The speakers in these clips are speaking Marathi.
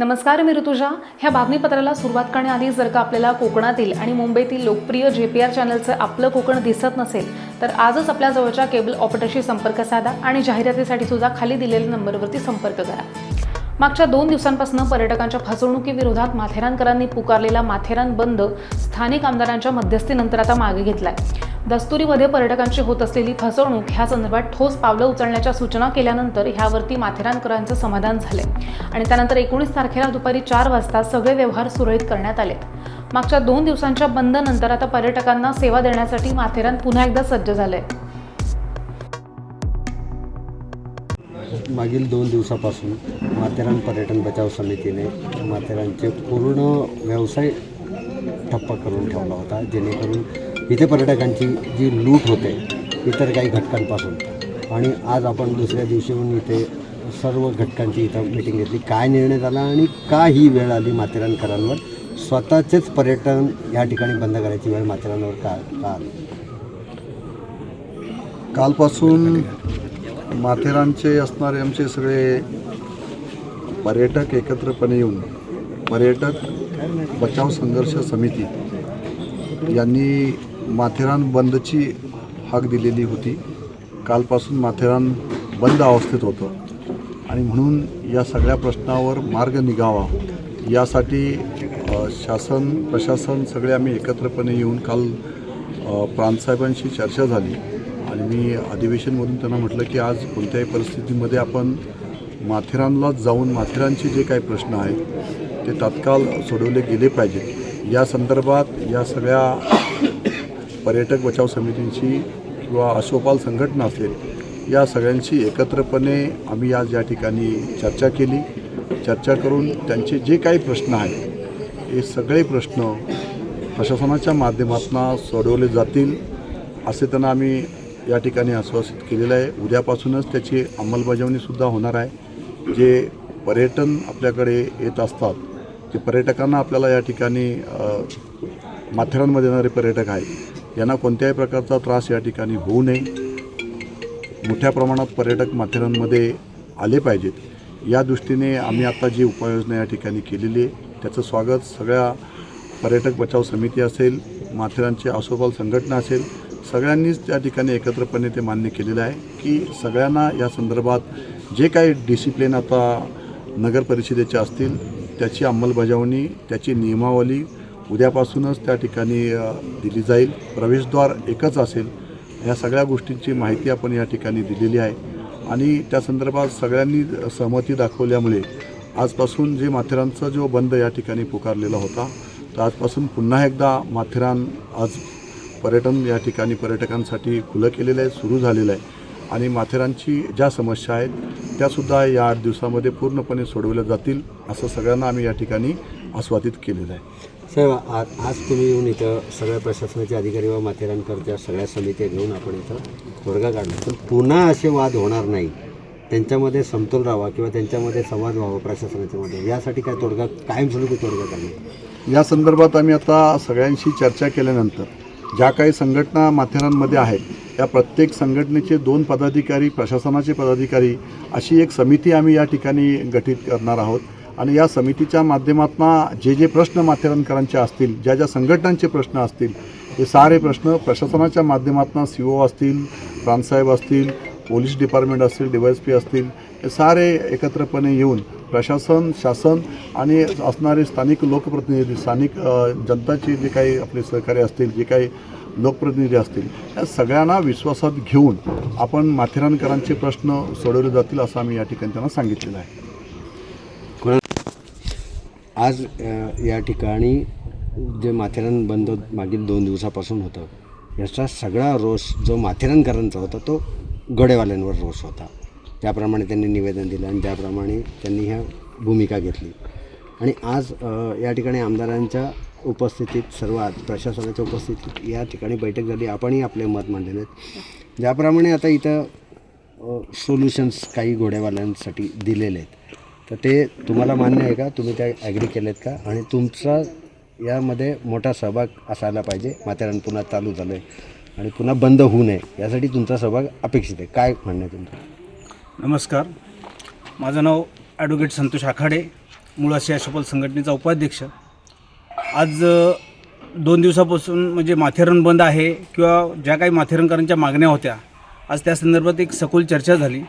नमस्कार, मी ऋतुजा. ह्या बातमीपत्राला सुरुवात करण्याआधी जर का आपल्याला कोकणातील आणि मुंबईतील लोकप्रिय JPR चॅनलचं आपलं कोकण दिसत नसेल तर आजच आपल्या जवळच्या केबल ऑपरेटरशी संपर्क साधा आणि जाहिरातीसाठी सुद्धा खाली दिलेल्या नंबरवरती संपर्क करा. मागच्या 2 दिवसांपासून पर्यटकांच्या फसवणुकीविरोधात माथेरानकरांनी पुकारलेला माथेरान बंद स्थानिक आमदारांच्या मध्यस्थीनंतर आता मागे घेतलाय. दस्तुरीमध्ये पर्यटकांची होत असलेली फसवणूक ह्या संदर्भात ठोस पावलं उचलण्याच्या सूचना केल्यानंतर ह्यावरती माथेरानकरांचं समाधान झाले आणि त्यानंतर 19 तारखेला दुपारी 4 वाजता सगळे व्यवहार सुरळीत करण्यात आले. मागच्या 2 दिवसांच्या बंदनंतर आता पर्यटकांना सेवा देण्यासाठी माथेरान पुन्हा एकदा सज्ज झालंय. मागील 2 दिवसापासून माथेरान पर्यटन बचाव समितीने माथेरानचे पूर्ण व्यवसाय ठप्प करून ठेवला होता, जेणेकरून इथे पर्यटकांची जी लूट होते इतर काही घटकांपासून. आणि आज आपण दुसऱ्या दिवशी येऊन इथे सर्व घटकांची इथं मीटिंग घेतली. काय निर्णय झाला आणि का ही वेळ आली माथेरानकरांवर, स्वतःचेच पर्यटन या ठिकाणी बंद करायची वेळ माथेरानवर का आली? कालपासून माथेरानचे असणारे आमचे सगळे पर्यटक एकत्रपणे येऊन पर्यटक बचाव संघर्ष समिती यांनी माथेरान बंदची हाक दिलेली होती. कालपासून माथेरान बंद अवस्थेत होतं आणि म्हणून या सगळ्या प्रश्नावर मार्ग निघावा यासाठी शासन प्रशासन सगळे आम्ही एकत्रपणे येऊन काल प्रांतसाहेबांशी चर्चा झाली आणि मी अधिवेशनमधून त्यांना म्हटलं की आज कोणत्याही परिस्थितीमध्ये आपण माथेरानलाच जाऊन माथेरानचे जे काही प्रश्न आहेत ते तात्काळ सोडवले गेले पाहिजेत. या संदर्भात या सगळ्या पर्यटक बचाव समितींची किंवा अशोपाल संघटना असेल या सगळ्यांशी एकत्रपणे आम्ही आज या ठिकाणी चर्चा केली. चर्चा करून त्यांचे जे काही प्रश्न आहेत हे सगळे प्रश्न प्रशासनाच्या माध्यमातून सोडवले जातील असे त्यांना आम्ही या ठिकाणी आश्वासित केलेलं आहे. उद्यापासूनच त्याची अंमलबजावणीसुद्धा होणार आहे. जे पर्यटन आपल्याकडे येत असतात ते पर्यटकांना आपल्याला या ठिकाणी माथेरानमध्ये येणारे पर्यटक आहेत यांना कोणत्याही प्रकारचा त्रास या ठिकाणी होऊ नये. मोठ्या प्रमाणात पर्यटक माथेरानमध्ये आले पाहिजेत या दृष्टीने आम्ही आता जी उपाययोजना या ठिकाणी केलेली आहे त्याचं स्वागत सगळ्या पर्यटक बचाव समिती असेल, माथेरानचे आसोपाल संघटना असेल, सगळ्यांनीच त्या ठिकाणी एकत्रपणे ते मान्य केलेलं आहे की सगळ्यांना या संदर्भात जे काही डिसिप्लिन आता नगर परिषदेचे असतील त्याची अंमलबजावणी, त्याची नियमावली उद्यापासूनच त्या ठिकाणी दिली जाईल. प्रवेशद्वार एकच असेल. ह्या सगळ्या गोष्टींची माहिती आपण या ठिकाणी दिलेली आहे आणि त्या संदर्भात सगळ्यांनी सहमती दाखवल्यामुळे आजपासून जे माथेरानचा जो बंद या ठिकाणी पुकारलेला होता तर आजपासून पुन्हा एकदा माथेरान आज पर्यटन या ठिकाणी पर्यटकांसाठी खुलं केलेलं आहे, सुरू झालेलं आहे आणि माथेरानची ज्या समस्या आहेत त्यासुद्धा या 8 दिवसामध्ये पूर्णपणे सोडवल्या जातील असं सगळ्यांना आम्ही या ठिकाणी आश्वासित केलेलं आहे. साहेब, आज तुम्ही येऊन इथं सगळ्या प्रशासनाचे अधिकारी व माथेरानकरच्या सगळ्या समित्या घेऊन आपण इथं तोडगा काढला, पण पुन्हा असे वाद होणार नाही, त्यांच्यामध्ये समतोल राहावा किंवा त्यांच्यामध्ये संवाद व्हावा प्रशासनाच्यामध्ये, यासाठी काय तोडगा कायमस्वरूपी तोडगा काढला? या संदर्भात आम्ही आता सगळ्यांशी चर्चा केल्यानंतर ज्या काही संघटना माथेरानमध्ये आहेत या प्रत्येक संघटनेचे 2 पदाधिकारी, प्रशासनाचे पदाधिकारी अशी एक समिती आम्ही या ठिकाणी गठीत करणार आहोत आणि या समितीच्या माध्यमातून जे जे प्रश्न माथेरानकरांचे असतील, ज्या ज्या संघटनांचे प्रश्न असतील हे सारे प्रश्न प्रशासनाच्या माध्यमातून CO असतील, प्रांतसाहेब असतील, पोलीस डिपार्टमेंट असतील, DYSP असतील, हे सारे एकत्रपणे येऊन प्रशासन, शासन आणि असणारे स्थानिक लोकप्रतिनिधी, स्थानिक जनताचे जे काही आपले सहकारी असतील, जे काही लोकप्रतिनिधी असतील या सगळ्यांना विश्वासात घेऊन आपण माथेरानकरांचे प्रश्न सोडवले जातील असं आम्ही या ठिकाणी त्यांना सांगितलेलं आहे. आज या ठिकाणी जे माथेरान बंद मागील 2 दिवसापासून होतं याचा सगळा रोष जो माथेरानकरांचा होता तो गडेवाल्यांवर रोष होता. त्याप्रमाणे त्यांनी निवेदन दिलं आणि त्याप्रमाणे त्यांनी ह्या भूमिका घेतली आणि आज या ठिकाणी आमदारांच्या उपस्थितीत, सर्व प्रशासनाच्या उपस्थितीत या ठिकाणी बैठक झाली. आपणही आपले मत मांडलेले आहेत. ज्याप्रमाणे आता इथं सोल्युशन्स काही घोडेवाल्यांसाठी दिलेले आहेत तर ते तुम्हाला मान्य आहे का? तुम्ही त्या ॲग्री केलेत का? आणि तुमचा यामध्ये मोठा सहभाग असायला पाहिजे. माथेरान पुन्हा चालू झालं आहे आणि पुन्हा बंद होऊ नये यासाठी तुमचा सहभाग अपेक्षित आहे. काय म्हणणं आहे तुमचं? नमस्कार, माझं नाव ॲडव्होकेट संतोष आखाडे. मुळाशी अशोपल संघटनेचा उपाध्यक्ष. आज 2 दिवसापासून म्हणजे माथेरान बंद आहे किंवा ज्या काही माथेरानकरांच्या मागण्या होत्या, आज त्या संदर्भात एक सखोल चर्चा झाली.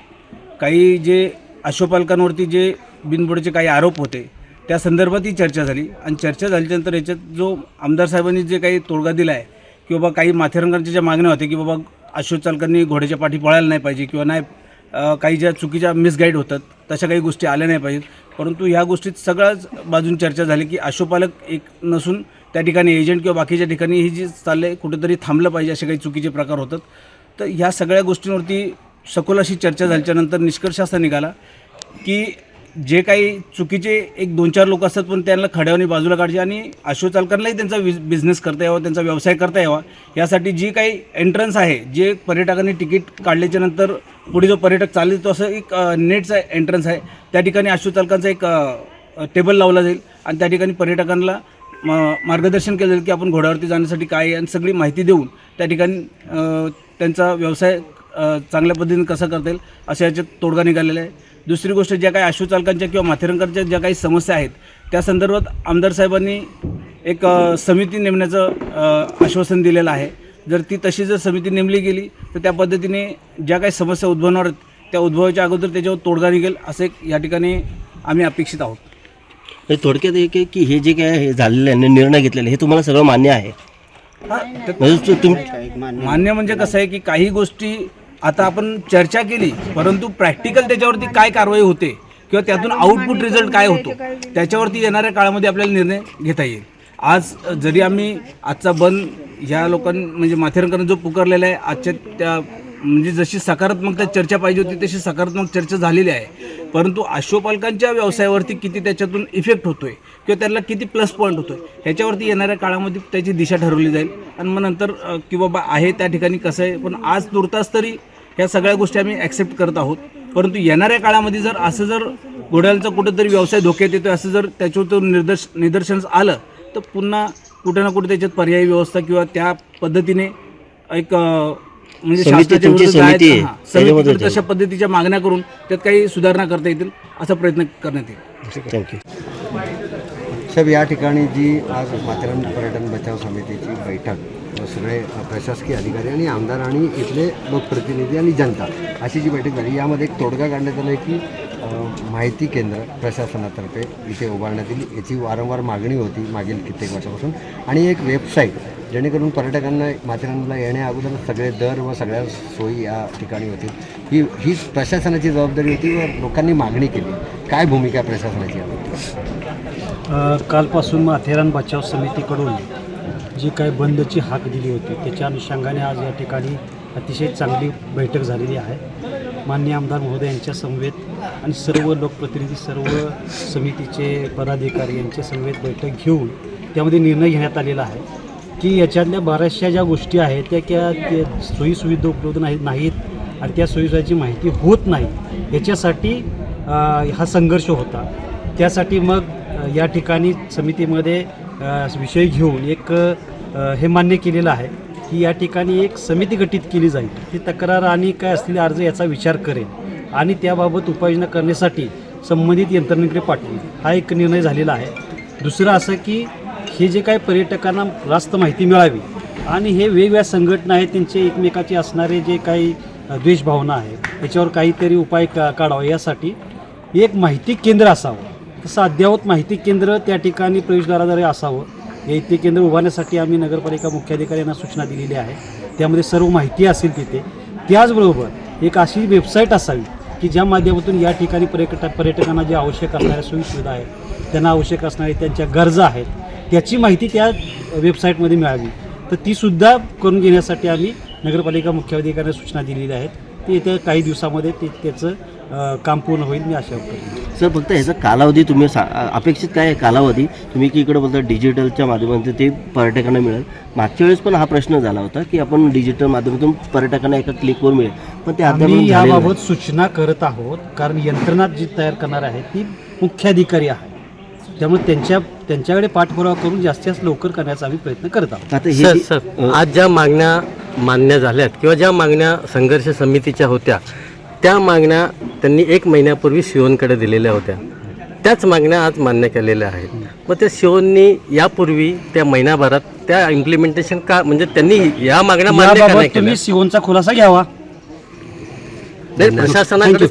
काही जे अश्वपालकांवरती जे बिनबुडाचे काही आरोप होते त्या संदर्भातही चर्चा झाली. आणि चर्चा झाल्यानंतर याच्यात जो आमदार साहेबांनी जे काही तोडगा दिला आहे की बाबा काही माथेरानकरांच्या ज्या मागण्या होत्या की बाबा अश्वचालकांनी घोड्याच्या पाठी पळायला नाही पाहिजे किंवा नाही काही ज्या चुकीच्या मिसगाईड होतात तशा काही गोष्टी आल्या नाही पाहिजेत. परंतु ह्या गोष्टीत सगळ्याच बाजून चर्चा झाली की अश्वपालक एक नसून त्या ठिकाणी एजंट किंवा बाकीच्या ठिकाणी ही जी चालले कुठेतरी थांबलं पाहिजे असे काही चुकीचे प्रकार होतात. तर ह्या सगळ्या गोष्टींवरती सखोल अशी चर्चा झाल्याच्यानंतर निष्कर्ष असा निघाला की जे काही चुकीचे 1-2-4 लोक असतात पण त्यांना खड्यावणी बाजूला काढायचे आणि अश्वचालकांनाही त्यांचा बिझनेस करता यावा, त्यांचा व्यवसाय करता यावा यासाठी जी काही एंट्रन्स आहे, जे पर्यटकांनी तिकीट काढल्याच्यानंतर पुढे जो पर्यटक चालेल तो असं एक नेटचा एंट्रन्स आहे, त्या ठिकाणी अश्वचालकांचा एक टेबल लावला जाईल आणि त्या ठिकाणी पर्यटकांना मार्गदर्शन केलं जाईल की आपण घोड्यावरती जाण्यासाठी काय आहे आणि सगळी माहिती देऊन त्या ठिकाणी त्यांचा व्यवसाय चांगल्या पद्धतीने कसा करता येईल अशा याच्यात तोडगा निघालेला आहे. दुसरी गोष्ट, ज्या काही अश्वचालकांच्या किंवा माथेरानकरांच्या ज्या काही समस्या आहेत त्या संदर्भात आमदार साहेबांनी एक समिती नेमण्याचं आश्वासन दिलेलं आहे. जर ती तशी जर समिती नेमली गेली तर त्या पद्धतीने ज्या काही समस्या उद्भवणार आहेत त्या उद्भवायच्या अगोदर त्याच्यावर तोडगा निघेल असं एक या ठिकाणी आम्ही अपेक्षित आहोत. थोडक्यात एक आहे की हे जे काय हे झालेलं आहे निर्णय घेतलेले हे तुम्हाला सगळं मान्य आहे? मान्य म्हणजे कसं आहे की काही गोष्टी आता आपण चर्चा केली परंतु प्रॅक्टिकल त्याच्यावरती काय कारवाई होते किंवा त्यातून आउटपुट रिझल्ट काय होतो त्याच्यावरती येणाऱ्या काळामध्ये आपल्याला निर्णय घेता येईल. आज जरी आम्ही आजचा बंद ह्या लोकांनी म्हणजे माथेरानकरांनी जो पुकारलेला आहे आजच्या त्या म्हणजे जशी सकारात्मक चर्चा पाहिजे होती तशी सकारात्मक चर्चा झालेली आहे, परंतु अश्वपालकांच्या व्यवसायावरती किती त्याच्यातून इफेक्ट होतो आहे किंवा त्यांना किती प्लस पॉईंट होतो आहे ह्याच्यावरती येणाऱ्या काळामध्ये त्याची दिशा ठरवली जाईल. आणि मग नंतर की बाबा आहे त्या ठिकाणी कसं आहे, पण आज तुर्तास तरी ह्या सगळ्या गोष्टी आम्ही ॲक्सेप्ट करत आहोत. परंतु येणाऱ्या काळामध्ये जर असं जर घोड्याचा कुठंतरी व्यवसाय धोक्यात येतो असं जर त्याच्यावर निदर्शनास आलं तर पुन्हा कुठे ना कुठे त्याच्यात पर्यायी व्यवस्था किंवा त्या पद्धतीने एक म्हणजे शासनाच्या विरुद्ध समितीकडे तशा पद्धतीच्या मागण्या करून त्यात काही सुधारणा करता येतील असा प्रयत्न करण्यात येईल. थँक्यू साहेब, या ठिकाणी जी आज माथेरान पर्यटन बचाव समितीची बैठक सगळे प्रशासकीय अधिकारी आणि आमदार आणि इथले लोकप्रतिनिधी आणि जनता अशी जी बैठक झाली, यामध्ये एक तोडगा काढण्यात आला आहे की माहिती केंद्र प्रशासनातर्फे इथे उभारण्यात येईल. याची वारंवार मागणी होती मागील कित्येक वर्षापासून. आणि एक वेबसाईट जेणेकरून पर्यटकांना माथेरानला येण्या अगोदर सगळे दर व सगळ्या सोयी या ठिकाणी होतील. ही प्रशासनाची जबाबदारी होती व लोकांनी मागणी केली. काय भूमिका आहे प्रशासनाची यामध्ये? कालपासून माथेरान बचाव समितीकडून जी काही बंदची हाक दिली होती त्याच्या अनुषंगाने आज या ठिकाणी अतिशय चांगली बैठक झालेली आहे. माननीय आमदार महोदय यांच्या समवेत आणि सर्व लोकप्रतिनिधी सर्व समितीचे पदाधिकारी यांच्या समवेत बैठक घेऊन त्यामध्ये निर्णय घेण्यात आलेला आहे की याच्यातल्या बऱ्याचशा ज्या गोष्टी आहेत त्या सोयीसुविधा उपलब्ध नाहीत आणि त्या सोयीसुविधाची माहिती होत नाही. याच्यासाठी हा संघर्ष होता. त्यासाठी मग या ठिकाणी समितीमध्ये विषय घेऊन एक हे मान्य केलेलं आहे की या ठिकाणी एक समिती गठीत केली जाईल. ती तक्रार आणि काय असलेले अर्ज याचा विचार करेल आणि त्याबाबत उपाययोजना करण्यासाठी संबंधित यंत्रणेकडे पाठवेल. हा एक निर्णय झालेला आहे. दुसरं असं की हे जे काही पर्यटकांना रास्त माहिती मिळावी आणि हे वेगवेगळ्या संघटना आहेत त्यांचे एकमेकाचे असणारे जे काही द्वेषभावना आहे याच्यावर काहीतरी उपाय काढावा यासाठी एक माहिती केंद्र असावं. तसं अद्ययावत माहिती केंद्र त्या ठिकाणी प्रवेशद्वाराद्वारे असावं. हे केंद्र उभारण्यासाठी आम्ही नगरपालिका मुख्याधिकारी यांना सूचना दिलेली आहे. त्यामध्ये सर्व माहिती असेल तिथे. त्याचबरोबर एक अशी वेबसाईट असावी की ज्या माध्यमातून या ठिकाणी पर्यटकांना जे आवश्यक असणाऱ्या सोयीसुविधा आहेत त्यांना आवश्यक असणाऱ्या त्यांच्या गरजा आहेत त्याची माहिती त्या वेबसाईटमध्ये मिळावी. तर तीसुद्धा करून घेण्यासाठी आम्ही नगरपालिका मुख्याधिकाऱ्यांना सूचना दिलेल्या आहेत. ते येत्या काही दिवसामध्ये त्याचं काम पूर्ण होईल मी आशा करतो. सर, फक्त ह्याचा कालावधी तुम्ही अपेक्षित काय आहे कालावधी? तुम्ही की इकडे बोलता डिजिटलच्या माध्यमातून ते पर्यटकांना मिळेल. मागच्या वेळेस पण हा प्रश्न झाला होता की आपण डिजिटल माध्यमातून पर्यटकांना एका क्लिकवर मिळेल, पण ते आम्ही याबाबत सूचना करत आहोत. कारण यंत्रणा जी तयार करणार आहे ती मुख्याधिकारी आहे. त्यामुळे त्यांच्याकडे पाठपुरावा करून जास्तीत लवकर करण्याचा आम्ही प्रयत्न करत आहोत. आता सर, आज ज्या मागण्या मान्य झाल्यात किंवा ज्या मागण्या संघर्ष समितीच्या होत्या त्या मागण्या त्यांनी 1 महिन्यापूर्वी शिवनकडे दिलेल्या होत्या. त्याच मागण्या आज मान्य केलेल्या आहेत. मग त्या सीओनी यापूर्वी त्या महिनाभरात त्या इम्प्लिमेंटेशन का म्हणजे त्यांनी या मागण्या मान्य का नाही याबाबत केल्या? तुम्ही सीओनचा खुलासा घ्यावा. नाही, प्रशासनाकडे